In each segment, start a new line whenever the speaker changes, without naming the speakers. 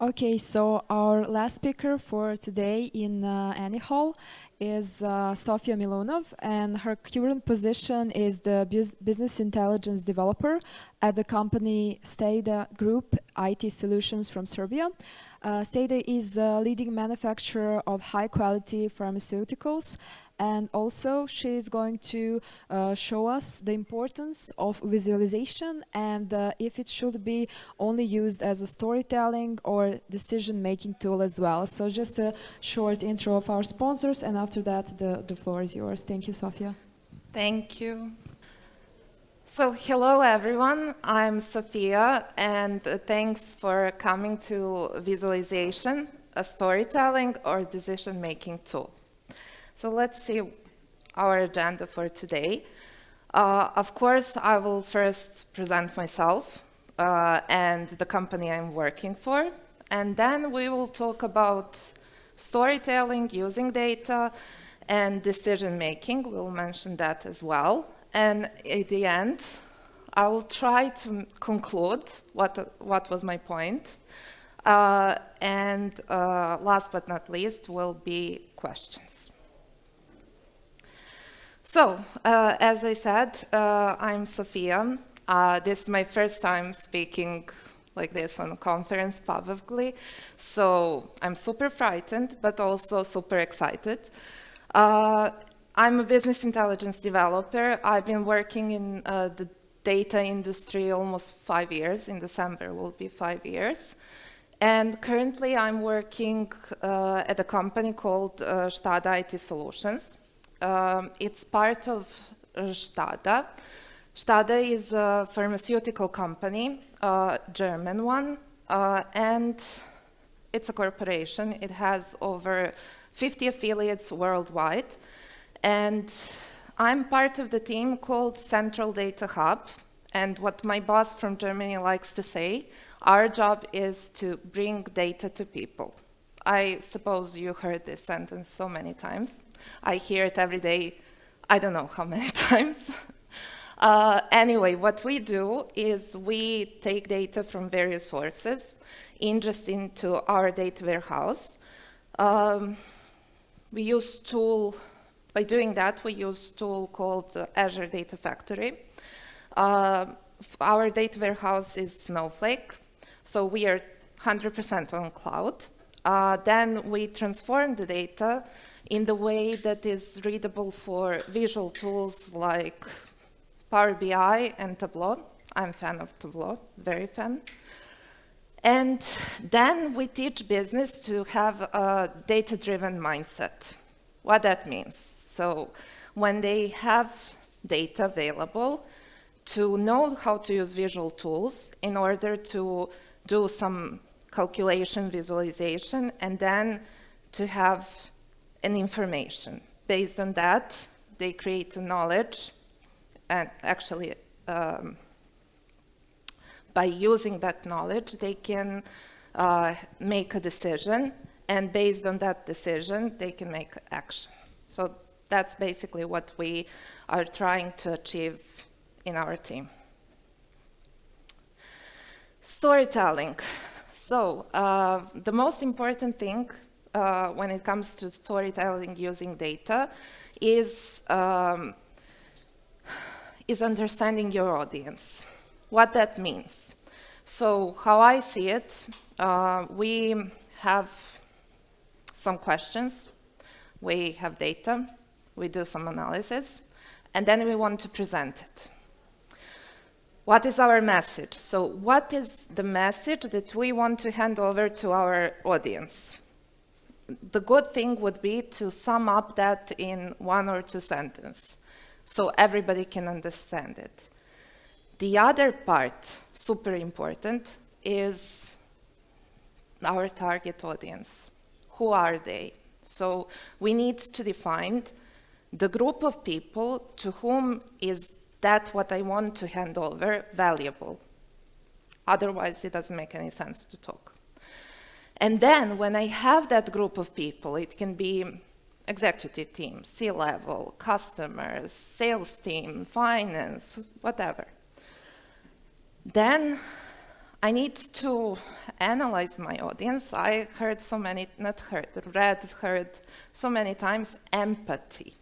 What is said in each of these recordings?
Okay, so our last speaker for today in Annie Hall is Sofija Milunov, and her current position is the business intelligence developer at the company Stata Group IT Solutions from Serbia. Stata is a leading manufacturer of high-quality pharmaceuticals, and also she is going to show us the importance of visualization and if it should be only used as a storytelling or decision-making tool as well. So just a short intro of our sponsors, and after that the floor is yours. Thank you, Sofija.
Thank you. So hello everyone, I'm Sofija, and thanks for coming to Visualisation, a storytelling or decision-making tool. So let's see our agenda for today. Of course, I will first present myself and the company I'm working for, and then we will talk about storytelling using data and decision-making. We'll mention that as well. And at the end, I will try to conclude what was my point. And last but not least will be questions. So, as I said, I'm Sofija. This is my first time speaking like this on a conference publicly, so I'm super frightened, but also super excited. I'm a business intelligence developer. I've been working in the data industry almost 5 years. In December will be 5 years. And currently I'm working at a company called Stata IT Solutions. It's part of Stata. Stata is a pharmaceutical company, a German one, and it's a corporation. It has over 50 affiliates worldwide. And I'm part of the team called Central Data Hub. And what my boss from Germany likes to say, our job is to bring data to people. I suppose you heard this sentence so many times. I hear it every day, I don't know how many times. Anyway, what we do is we take data from various sources, ingest into our data warehouse. By doing that, we use a tool called Azure Data Factory. Our data warehouse is Snowflake, so we are 100% on cloud. Then we transform the data in the way that is readable for visual tools like Power BI and Tableau. I'm a fan of Tableau, very fan. And then we teach business to have a data-driven mindset. What that means. So when they have data available, to know how to use visual tools in order to do some calculation, visualization, and then to have an information. Based on that, they create a knowledge, and actually, by using that knowledge, they can make a decision, and based on that decision, they can make action. So that's basically what we are trying to achieve in our team. Storytelling. So the most important thing when it comes to storytelling using data is understanding your audience. What that means. So how I see it, we have some questions, we have data, we do some analysis, and then we want to present it. What is our message? So what is the message that we want to hand over to our audience? The good thing would be to sum up that in 1 or 2 sentences, so everybody can understand it. The other part, super important, is our target audience. Who are they? So we need to define the group of people to whom is that what I want to hand over valuable. Otherwise, it doesn't make any sense to talk. And then when I have that group of people, it can be executive team, C-level, customers, sales team, finance, whatever. Then I need to analyze my audience. I heard so many, not heard, heard so many times empathy.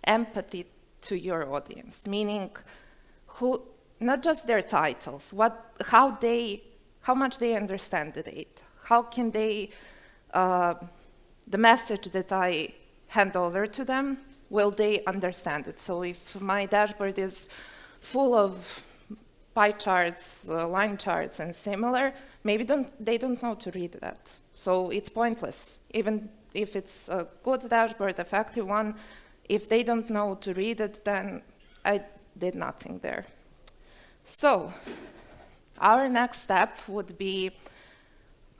Empathy to your audience, meaning not just their titles, how much they understand the data, how can they, the message that I hand over to them, will they understand it? So if my dashboard is full of pie charts, line charts, and similar, maybe they don't know to read that. So it's pointless. Even if it's a good dashboard, effective one, if they don't know to read it, then I did nothing there. So our next step would be,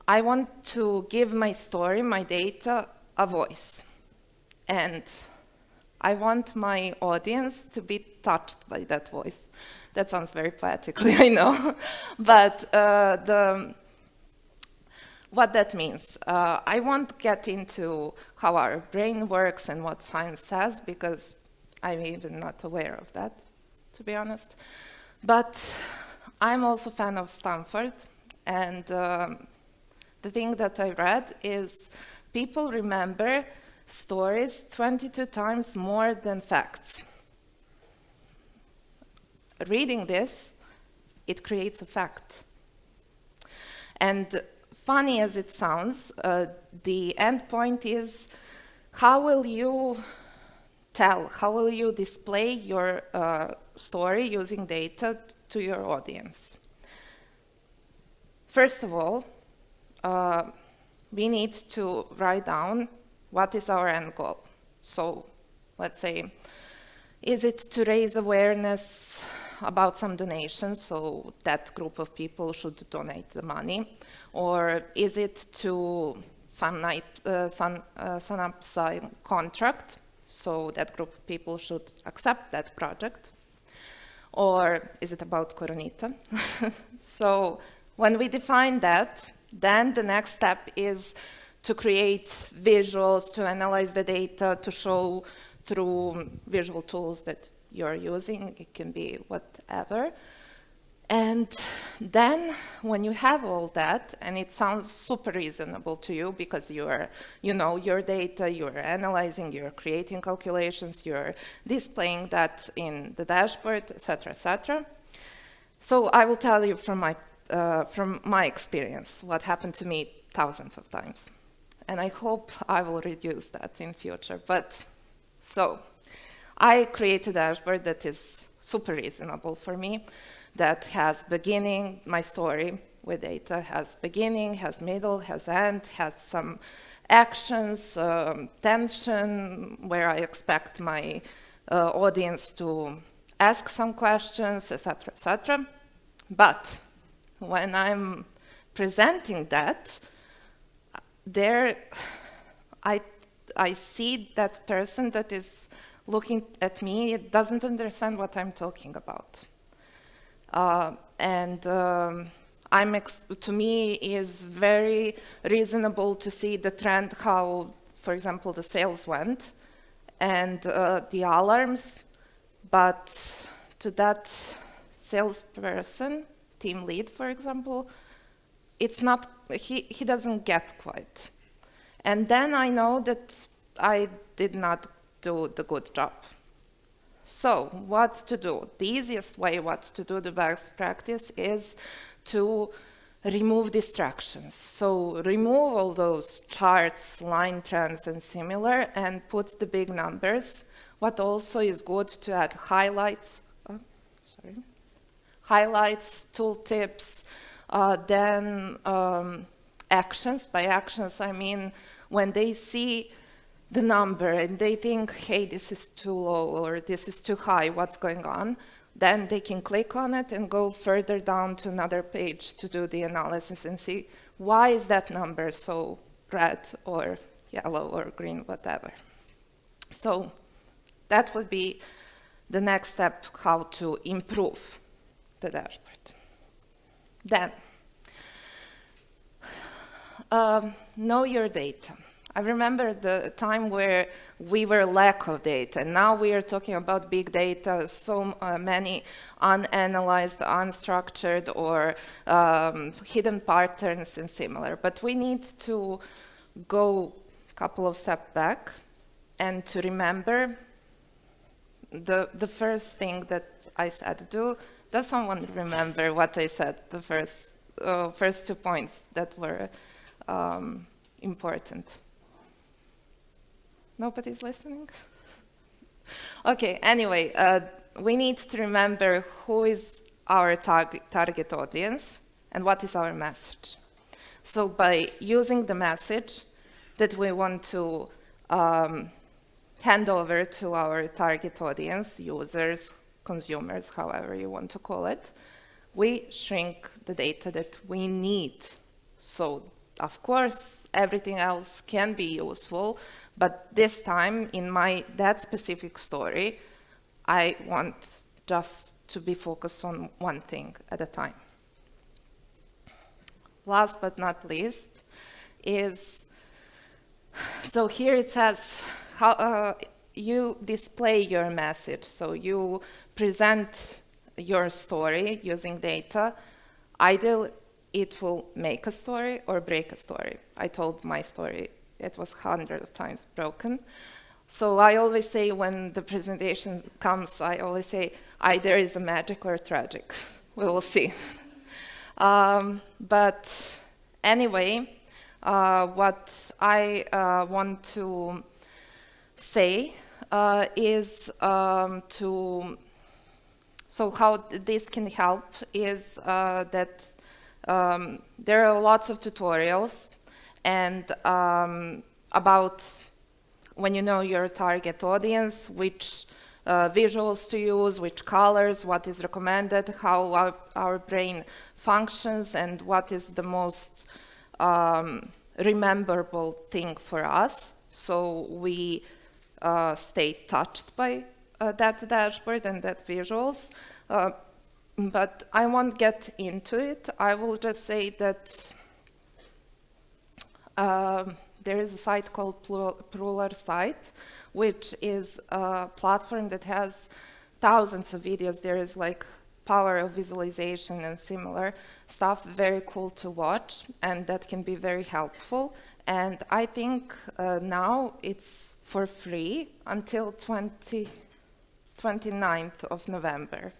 I want to give my story, my data, a voice. And I want my audience to be touched by that voice. That sounds very poetically, I know. But what that means, I won't get into how our brain works and what science says, because I'm even not aware of that, to be honest. But I'm also a fan of Stanford, and the thing that I read is people remember stories 22 times more than facts. Reading this, it creates a fact. And funny as it sounds, the end point is, how will you tell, how will you display your story using data to your audience? First of all, we need to write down what is our end goal. So let's say, is it to raise awareness about some donations, so that group of people should donate the money? Or is it to sign up some contract, so that group of people should accept that project? Or is it about Coronita? So when we define that, then the next step is to create visuals, to analyze the data, to show through visual tools that you're using. It can be whatever. And then when you have all that, and it sounds super reasonable to you because you know your data, you're analyzing, you're creating calculations, you're displaying that in the dashboard, etc., etc. So I will tell you from my experience what happened to me thousands of times. And I hope I will reduce that in future. But so I create a dashboard that is super reasonable for me, that has beginning, my story with data has beginning, has middle, has end, has some actions, tension, where I expect my audience to ask some questions, etc., etc. But when I'm presenting that, there I see that person that is looking at me, it doesn't understand what I'm talking about. To me, is very reasonable to see the trend, how, for example, the sales went, and the alarms, but to that salesperson, team lead, for example, it's not, he doesn't get quite. And then I know that I did not do the good job. So what to do? The easiest way what to do, the best practice, is to remove distractions. So remove all those charts, line trends, and similar, and put the big numbers. What also is good to add highlights, highlights, tooltips, then actions. By actions, I mean when they see the number and they think, hey, this is too low or this is too high, what's going on? Then they can click on it and go further down to another page to do the analysis and see, why is that number so red or yellow or green, whatever. So that would be the next step, how to improve the dashboard. Then, know your data. I remember the time where we were lack of data, and now we are talking about big data, so many unanalyzed, unstructured, or hidden patterns and similar. But we need to go a couple of steps back and to remember the first thing that I said. Does someone remember what I said, the first 2 points that were important? Nobody's listening? Okay, anyway, we need to remember who is our target audience and what is our message. So by using the message that we want to hand over to our target audience, users, consumers, however you want to call it, we shrink the data that we need. So, of course, everything else can be useful, but this time, in that specific story, I want just to be focused on one thing at a time. Last but not least is, so here it says how you display your message. So you present your story using data. Either it will make a story or break a story. I told my story. It was hundreds of times broken. So I always say when the presentation comes, I always say either is a magic or a tragic. We will see. But anyway, what I want to say is so how this can help is that there are lots of tutorials and about when you know your target audience, which visuals to use, which colors, what is recommended, how our brain functions, and what is the most rememberable thing for us. So we stay touched by that dashboard and that visuals. But I won't get into it. I will just say that there is a site called Plural Site, which is a platform that has thousands of videos. There is like power of visualization and similar stuff, very cool to watch, and that can be very helpful. And I think now it's for free until 29th of November.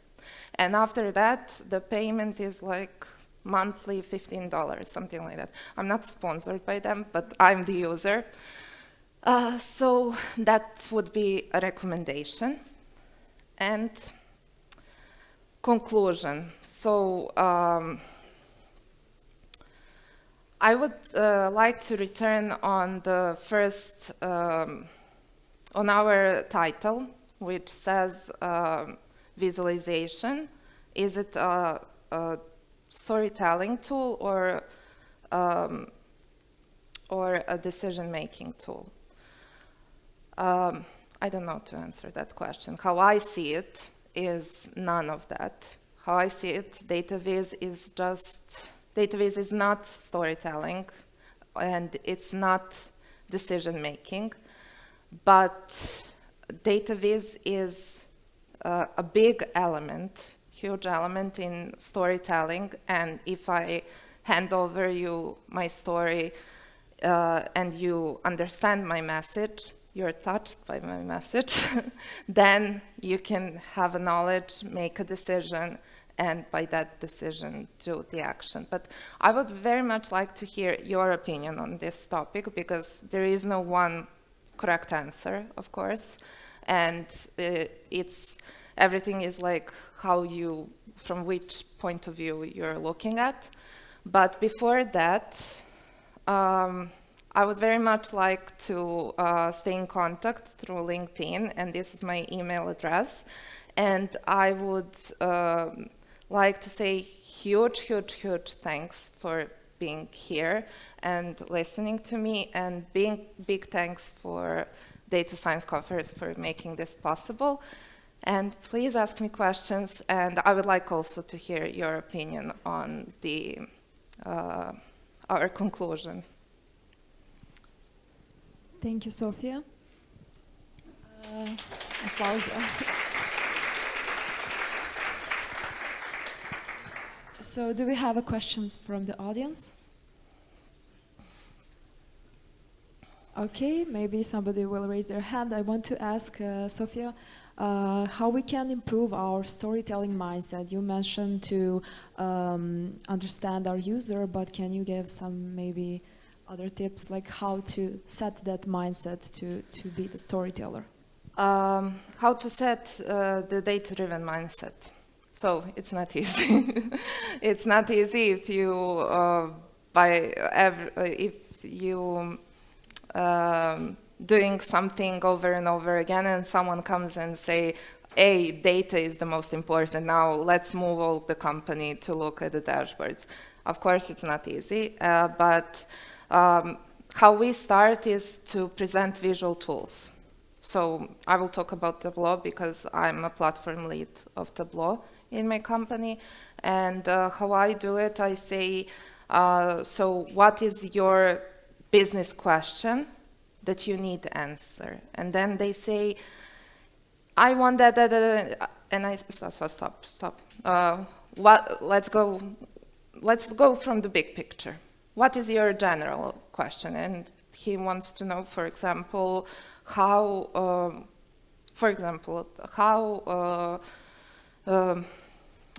And after that, the payment is like monthly $15, something like that. I'm not sponsored by them, but I'm the user. So that would be a recommendation. And conclusion. So I would like to return on the first, on our title, which says visualization. Is it a storytelling tool or a decision-making tool? I don't know to answer that question. How I see it is none of that. How I see it, data viz is not storytelling, and it's not decision-making, but data viz is a big element, huge element in storytelling. And if I hand over you my story and you understand my message, you're touched by my message, then you can have a knowledge, make a decision, and by that decision, do the action. But I would very much like to hear your opinion on this topic, because there is no one correct answer, of course. And everything is like how you, from which point of view you're looking at. But before that, I would very much like to stay in contact through LinkedIn, and this is my email address. And I would like to say huge, huge, huge thanks for being here and listening to me, and big thanks for Data Science Conference for making this possible. And please ask me questions, and I would like also to hear your opinion on our conclusion.
Thank you, Sofia. Applause. So, do we have questions from the audience? Okay, maybe somebody will raise their hand. I want to ask Sofia how we can improve our storytelling mindset. You mentioned to understand our user, but can you give some maybe other tips, like how to set that mindset to be the storyteller?
How to set the data-driven mindset. So it's not easy. It's not easy if you doing something over and over again, and someone comes and say, "Hey, data is the most important. Now let's move all the company to look at the dashboards." Of course, it's not easy, but how we start is to present visual tools. So I will talk about Tableau because I'm a platform lead of Tableau in my company. And how I do it, I say, so what is your business question that you need to answer? And then they say, I want that, and I stop. Let's go from the big picture. What is your general question? And he wants to know, for example, how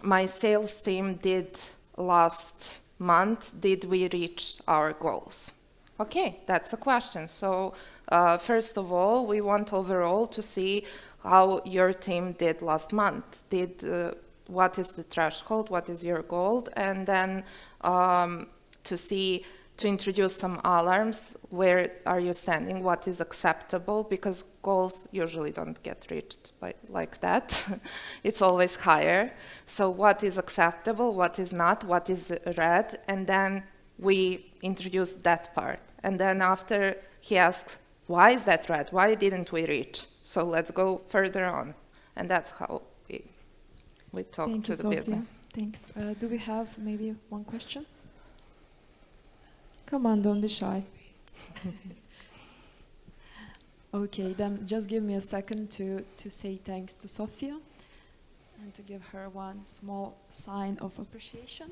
my sales team did last month. Did we reach our goals? Okay, that's a question. So first of all, we want overall to see how your team did last month. What is the threshold? What is your goal? And then to introduce some alarms. Where are you standing? What is acceptable? Because goals usually don't get reached like that. It's always higher. So what is acceptable? What is not? What is red? And then we introduce that part. And then after he asks, why is that red? Why didn't we reach? So let's go further on. And that's how we talk
Thank
to
you,
the
Sofia.
business.
Thanks. Do we have maybe one question? Come on, don't be shy. Okay, then just give me a second to say thanks to Sofia and to give her one small sign of appreciation.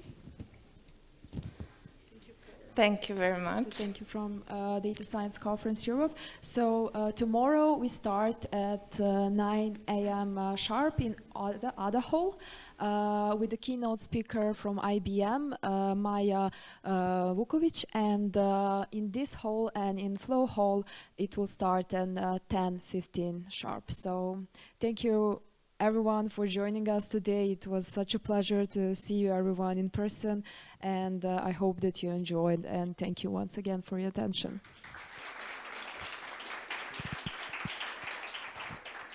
Thank you very much.
So thank you from Data Science Conference Europe. So tomorrow we start at 9 a.m. Sharp in Ada Hall with the keynote speaker from IBM, Maja Vukovic. And in this hall and in Flow Hall, it will start at 10:15 sharp. So thank you everyone for joining us today. It was such a pleasure to see you everyone in person, and I hope that you enjoyed, and thank you once again for your attention.